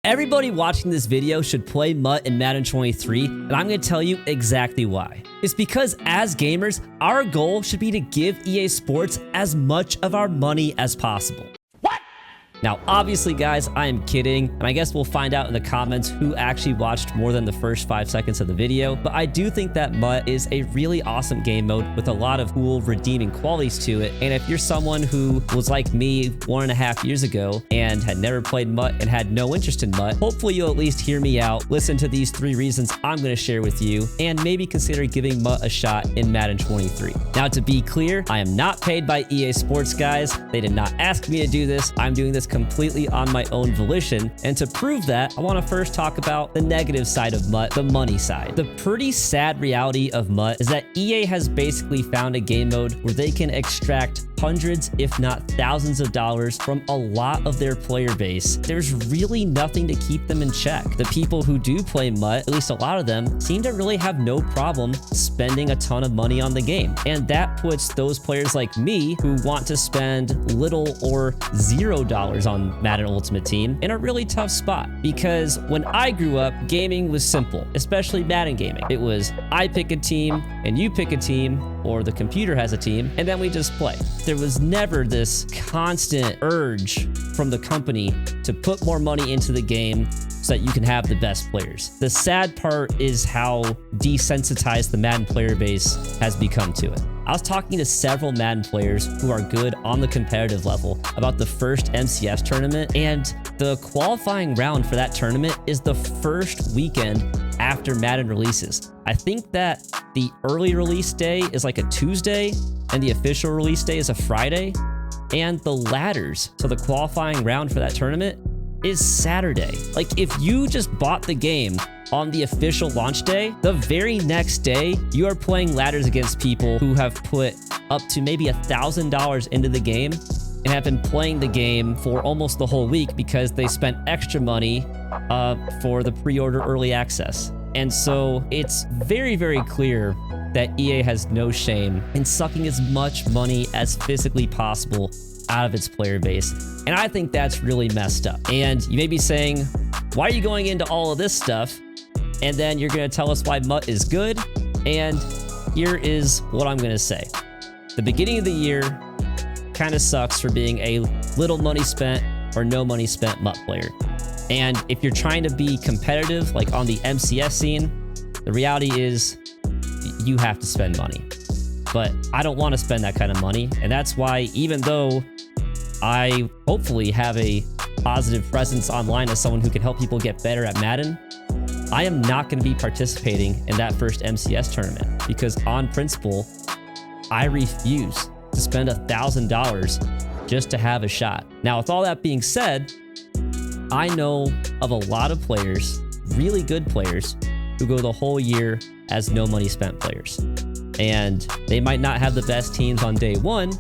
Everybody watching this video should play MUT in Madden 23, and I'm going to tell you exactly why. It's because as gamers, our goal should be to give EA Sports as much of our money as possible. Now, obviously, guys, I am kidding, and I guess we'll find out in the comments who actually watched more than the first 5 seconds of the video, but I do think that MUT is a really awesome game mode with a lot of cool, redeeming qualities to it, and if you're someone who was like me 1.5 years ago and had never played MUT and had no interest in MUT, hopefully you'll at least hear me out, listen to these 3 reasons I'm going to share with you, and maybe consider giving MUT a shot in Madden 23. Now, to be clear, I am not paid by EA Sports, guys. They did not ask me to do this. I'm doing this completely on my own volition, and to prove that, I want to first talk about the negative side of MUT, the money side. The pretty sad reality of MUT is that EA has basically found a game mode where they can extract hundreds, if not thousands of dollars from a lot of their player base. There's really nothing to keep them in check. The people who do play MUT, at least a lot of them, seem to really have no problem spending a ton of money on the game. And that puts those players like me who want to spend little or $0 on Madden Ultimate Team in a really tough spot. Because when I grew up, gaming was simple, especially Madden gaming. It was I pick a team and you pick a team, or the computer has a team, and then we just play. There was never this constant urge from the company to put more money into the game so that you can have the best players. The sad part is how desensitized the Madden player base has become to it. I was talking to several Madden players who are good on the competitive level about the first MCS tournament, and the qualifying round for that tournament is the first weekend after Madden releases. I think that the early release day is like a Tuesday and the official release day is a Friday, and the ladders, so the qualifying round for that tournament, is Saturday. Like, if you just bought the game on the official launch day, the very next day, you are playing ladders against people who have put up to maybe $1,000 into the game and have been playing the game for almost the whole week because they spent extra money for the pre-order early access. And so it's very, very clear that EA has no shame in sucking as much money as physically possible out of its player base. And I think that's really messed up. And you may be saying, why are you going into all of this stuff? And then you're going to tell us why MUT is good. And here is what I'm going to say. The beginning of the year kind of sucks for being a little money spent or no money spent MUT player. And if you're trying to be competitive, like on the MCS scene, the reality is you have to spend money. But I don't want to spend that kind of money. And that's why, even though I hopefully have a positive presence online as someone who can help people get better at Madden, I am not going to be participating in that first MCS tournament because on principle, I refuse to spend $1,000 just to have a shot. Now, with all that being said, I know of a lot of players, really good players, who go the whole year as no money spent players. And they might not have the best teams on day one,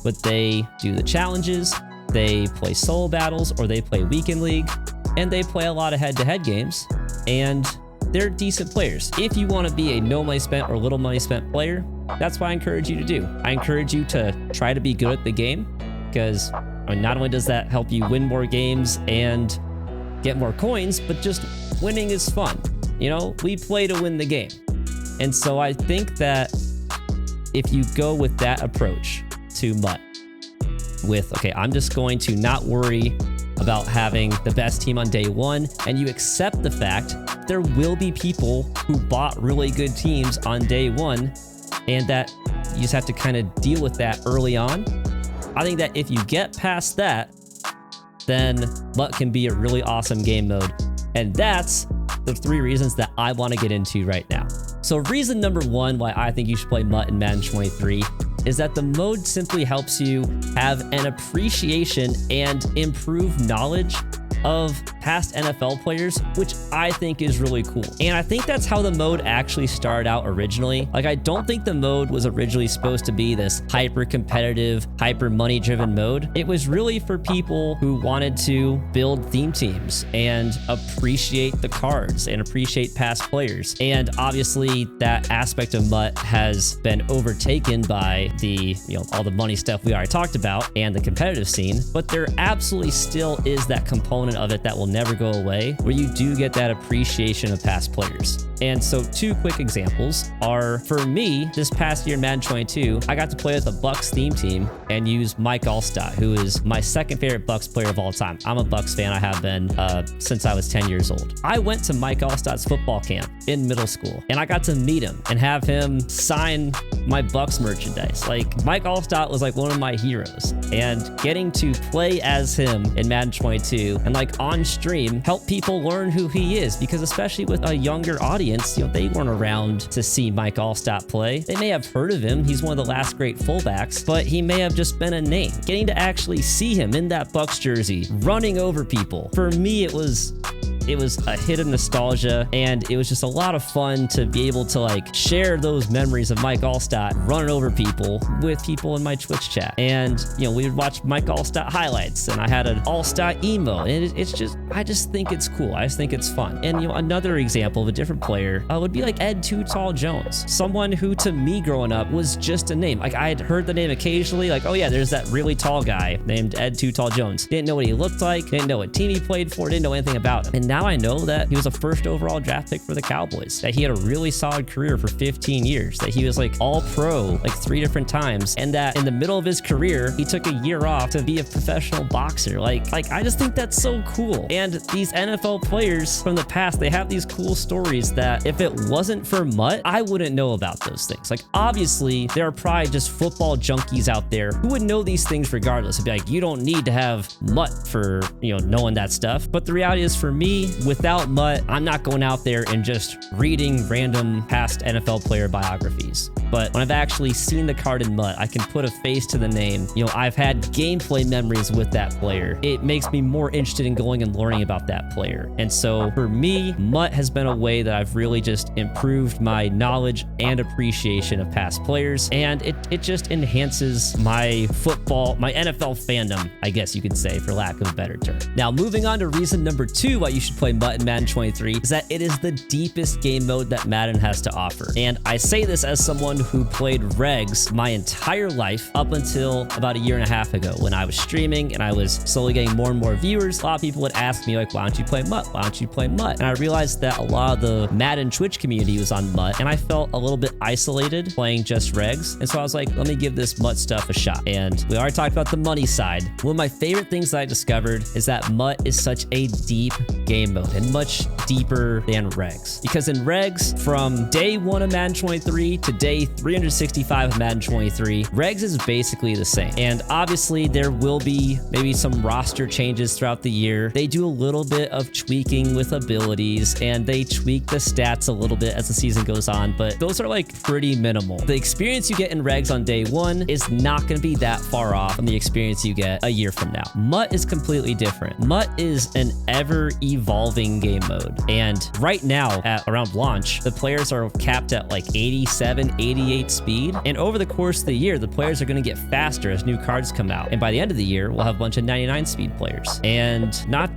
but they do the challenges, they play solo battles, or they play weekend league, and they play a lot of head-to-head games, and they're decent players. If you want to be a no money spent or little money spent player, that's what I encourage you to do. I encourage you to try to be good at the game, because not only does that help you win more games and get more coins, but just winning is fun. You know, we play to win the game. And so I think that if you go with that approach to MUT, with, okay, I'm just going to not worry about having the best team on day one, and you accept the fact there will be people who bought really good teams on day one, and that you just have to kind of deal with that early on. I think that if you get past that, then MUT can be a really awesome game mode. And that's the 3 reasons that I want to get into right now. So reason number 1 why I think you should play MUT in Madden 23 is that the mode simply helps you have an appreciation and improved knowledge of past NFL players, which I think is really cool. And I think that's how the mode actually started out originally. Like, I don't think the mode was originally supposed to be this hyper competitive, hyper money driven mode. It was really for people who wanted to build theme teams and appreciate the cards and appreciate past players. And obviously that aspect of MUT has been overtaken by the, all the money stuff we already talked about and the competitive scene, but there absolutely still is that component component of it that will never go away, where you do get that appreciation of past players. And so 2 quick examples are, for me, this past year in Madden 22, I got to play with a Bucks theme team and use Mike Allstott, who is my second favorite Bucks player of all time. I'm a Bucks fan. I have been since I was 10 years old. I went to Mike Allstott's football camp in middle school, and I got to meet him and have him sign my Bucks merchandise. Like, Mike Allstott was like one of my heroes, and getting to play as him in Madden 22 and like on stream help people learn who he is, because especially with a younger audience, they weren't around to see Mike Allstott play. They may have heard of him. He's one of the last great fullbacks, but he may have just been a name. Getting to actually see him in that Bucks jersey, running over people, for me, it was a hit of nostalgia, and it was just a lot of fun to be able to like share those memories of Mike Allstott running over people with people in my Twitch chat. And we would watch Mike Allstott highlights, and I had an Allstott emo, and I just think it's cool. I just think it's fun. And another example of a different player would be like Ed Too Tall Jones, someone who to me growing up was just a name. Like, I had heard the name occasionally, like, oh yeah, there's that really tall guy named Ed Too Tall Jones. Didn't know what he looked like, didn't know what team he played for, didn't know anything about him. And now I know that he was a first overall draft pick for the Cowboys, that he had a really solid career for 15 years, that he was like all pro like 3 different times, and that in the middle of his career, he took a year off to be a professional boxer. Like I just think that's so cool. And these NFL players from the past, they have these cool stories that if it wasn't for MUT, I wouldn't know about those things. Like, obviously, there are probably just football junkies out there who would know these things regardless. It'd be like, you don't need to have MUT for, knowing that stuff. But the reality is, for me, without MUT, I'm not going out there and just reading random past NFL player biographies. But when I've actually seen the card in MUT, I can put a face to the name. I've had gameplay memories with that player. It makes me more interested in going and learning about that player. And so for me, MUT has been a way that I've really just improved my knowledge and appreciation of past players. And it just enhances my NFL fandom, I guess you could say, for lack of a better term. Now, moving on to reason number 2 why you should play MUT in Madden 23 is that it is the deepest game mode that Madden has to offer. And I say this as someone who played regs my entire life up until about a year and a half ago, when I was streaming and I was slowly getting more and more viewers. A lot of people would ask me, like, why don't you play MUT? Why don't you play MUT? And I realized that a lot of the Madden Twitch community was on MUT, and I felt a little bit isolated playing just regs. And so I was like, let me give this MUT stuff a shot. And we already talked about the money side. One of my favorite things that I discovered is that MUT is such a deep game mode, and much deeper than regs. Because in regs, from day 1 of Madden 23 to day 365 of Madden 23, regs is basically the same. And obviously there will be maybe some roster changes throughout the year. They do a little bit of tweaking with abilities, and they tweak the stats a little bit as the season goes on, but those are like pretty minimal. The experience you get in regs on day 1 is not going to be that far off from the experience you get a year from now. MUT is completely different. MUT is an ever-evolving game mode. And right now, at around launch, the players are capped at like 87, 88 speed. And over the course of the year, the players are going to get faster as new cards come out. And by the end of the year, we'll have a bunch of 99 speed players. And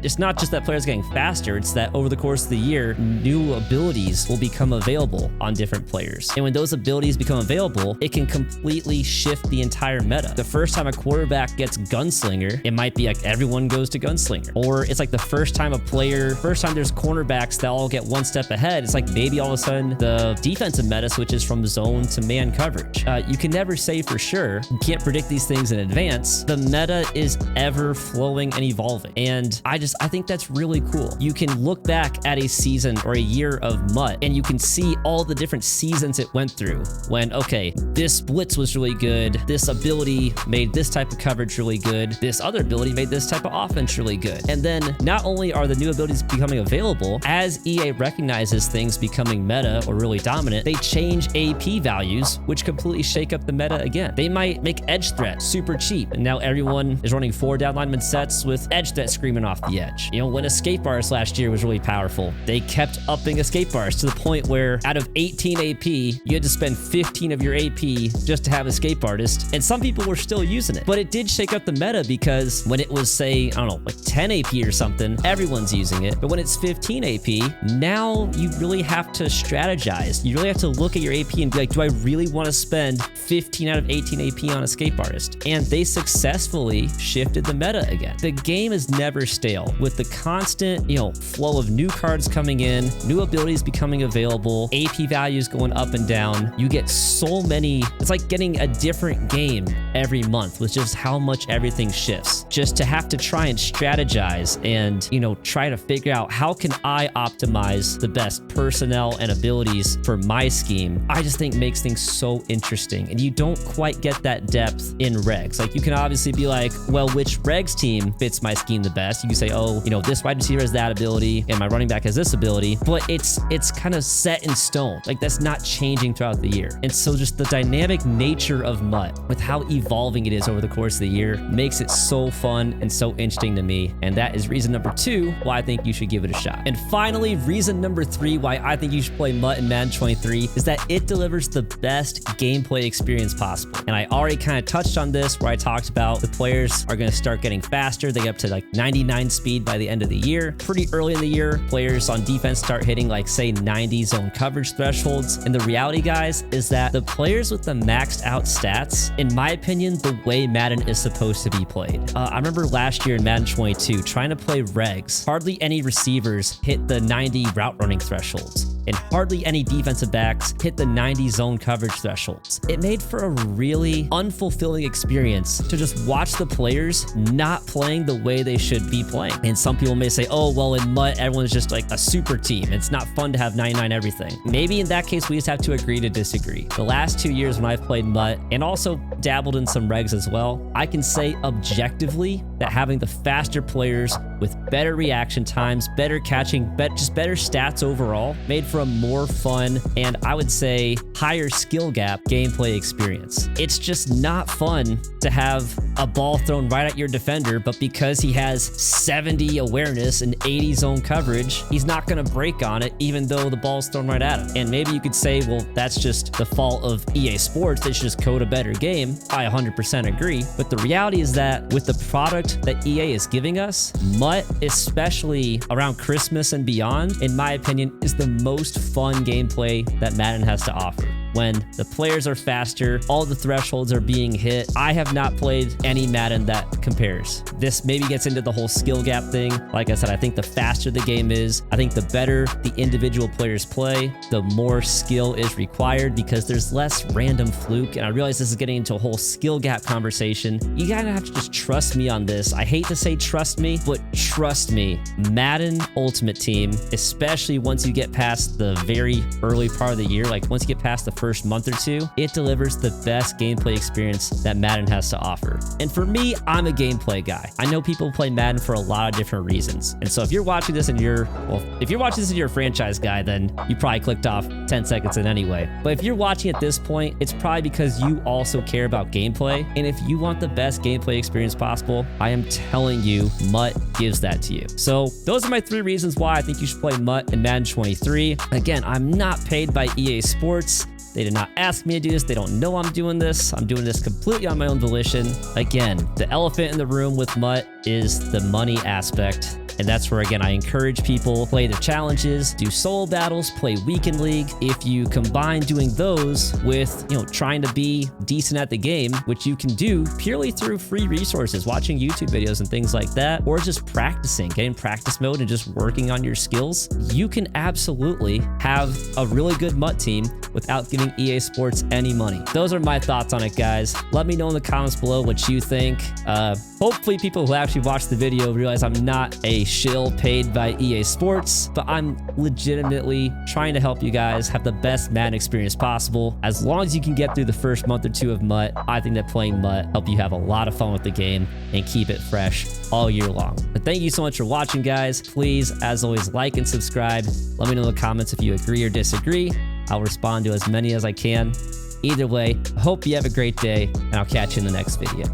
it's not just that players getting faster, it's that over the course of the year, new abilities will become available on different players. And when those abilities become available, it can completely shift the entire meta. The first time a quarterback gets Gunslinger, it might be like everyone goes to Gunslinger. Or it's like the first time there's cornerbacks that all get one step ahead, it's like maybe all of a sudden the defensive meta switches from zone to man coverage. You can never say for sure. You can't predict these things in advance. The meta is ever flowing and evolving. And I think that's really cool. You can look back at a season or a year of MUT, and you can see all the different seasons it went through. When, okay, this blitz was really good, this ability made this type of coverage really good, this other ability made this type of offense really good. And then not only are the new abilities becoming available, as EA recognizes things becoming meta or really dominant, they change AP values, which completely shake up the meta again. They might make edge threat super cheap, and now everyone is running 4 down lineman sets with edge threat screaming off the edge. When escape bars last year was really powerful, they kept upping escape bars to the point where out of 18 AP, you had to spend 15 of your AP just to have escape artist, and some people were still using it. But it did shake up the meta, because when it was, say, I don't know, like 10 AP or something, everyone's using it. But when it's 15 AP, now you really have to strategize. You really have to look at your AP and be like, do I really want to spend 15 out of 18 AP on escape artist? And they successfully shifted the meta again. The game is never stale with the constant, flow of new cards coming in, new abilities becoming available, AP values going up and down. You get so many, it's like getting a different game every month with just how much everything shifts. Just to have to try and strategize and, try to figure out how can I optimize the best personnel and abilities for my scheme, I just think makes things so interesting. And you don't quite get that depth in regs. Like you can obviously be like, well, which regs team fits my scheme the best? You can say, oh, this wide receiver has that ability and my running back has this ability, but it's kind of set in stone. Like that's not changing throughout the year. And so just the dynamic nature of MUT with how evolving it is over the course of the year makes it so fun and so interesting to me. And that is reason number 2 why I think you should give it a shot. And finally, reason number 3 why I think you should play MUT in Madden 23 is that it delivers the best gameplay experience possible. And I already kind of touched on this where I talked about the players are going to start getting faster. They get up to like 99 speed by the end of the year. Pretty early in the year, players on defense start hitting like say 90 zone coverage thresholds. And the reality, guys, is that the players with the maxed out stats, in my opinion, the way Madden is supposed to be played. I remember last year in Madden 22 trying to play regs. Hardly any receivers hit the 90 route running thresholds, and hardly any defensive backs hit the 90 zone coverage thresholds. It made for a really unfulfilling experience to just watch the players not playing the way they should be playing. And some people may say, oh, well, in MUT, everyone's just like a super team. It's not fun to have 99 everything. Maybe in that case, we just have to agree to disagree. The last 2 years when I've played MUT and also dabbled in some regs as well, I can say objectively that having the faster players with better reaction times, better catching, just better stats overall, made for a more fun and I would say higher skill gap gameplay experience. It's just not fun to have a ball thrown right at your defender, but because he has 70 awareness and 80 zone coverage, he's not going to break on it even though the ball's thrown right at him. And maybe you could say, well, that's just the fault of EA Sports. They should just code a better game. I 100% agree. But the reality is that with the product that EA is giving us, MUT, especially around Christmas and beyond, in my opinion, is the most fun gameplay that Madden has to offer. When the players are faster, all the thresholds are being hit. I have not played any Madden that compares. This maybe gets into the whole skill gap thing. Like I said, I think the faster the game is, I think the better the individual players play, the more skill is required because there's less random fluke. And I realize this is getting into a whole skill gap conversation. You gotta have to just trust me on this. I hate to say trust me, but trust me, Madden Ultimate Team, especially once you get past the very early part of the year, like once you get past the first month or two, it delivers the best gameplay experience that Madden has to offer. And for me, I'm a gameplay guy. I know people play Madden for a lot of different reasons. And so if you're watching this and if you're watching this and you're a franchise guy, then you probably clicked off 10 seconds in anyway. But if you're watching at this point, it's probably because you also care about gameplay. And if you want the best gameplay experience possible, I am telling you, MUT gives that to you. So those are my 3 reasons why I think you should play MUT in Madden 23. Again, I'm not paid by EA Sports. They did not ask me to do this. They don't know I'm doing this. I'm doing this completely on my own volition. Again, the elephant in the room with MUT is the money aspect. And that's where, again, I encourage people play the challenges, do solo battles, play weekend league. If you combine doing those with, trying to be decent at the game, which you can do purely through free resources, watching YouTube videos and things like that, or just practicing, getting practice mode and just working on your skills, you can absolutely have a really good MUT team without giving EA Sports any money. Those are my thoughts on it, guys. Let me know in the comments below what you think. Hopefully people who actually watch the video realize I'm not a shill paid by EA Sports, but I'm legitimately trying to help you guys have the best Madden experience possible. As long as you can get through the first month or 2 of MUT, I think that playing MUT help you have a lot of fun with the game and keep it fresh all year long. But thank you so much for watching, guys. Please, as always, like and subscribe. Let me know in the comments if you agree or disagree. I'll respond to as many as I can. Either way, I hope you have a great day, and I'll catch you in the next video.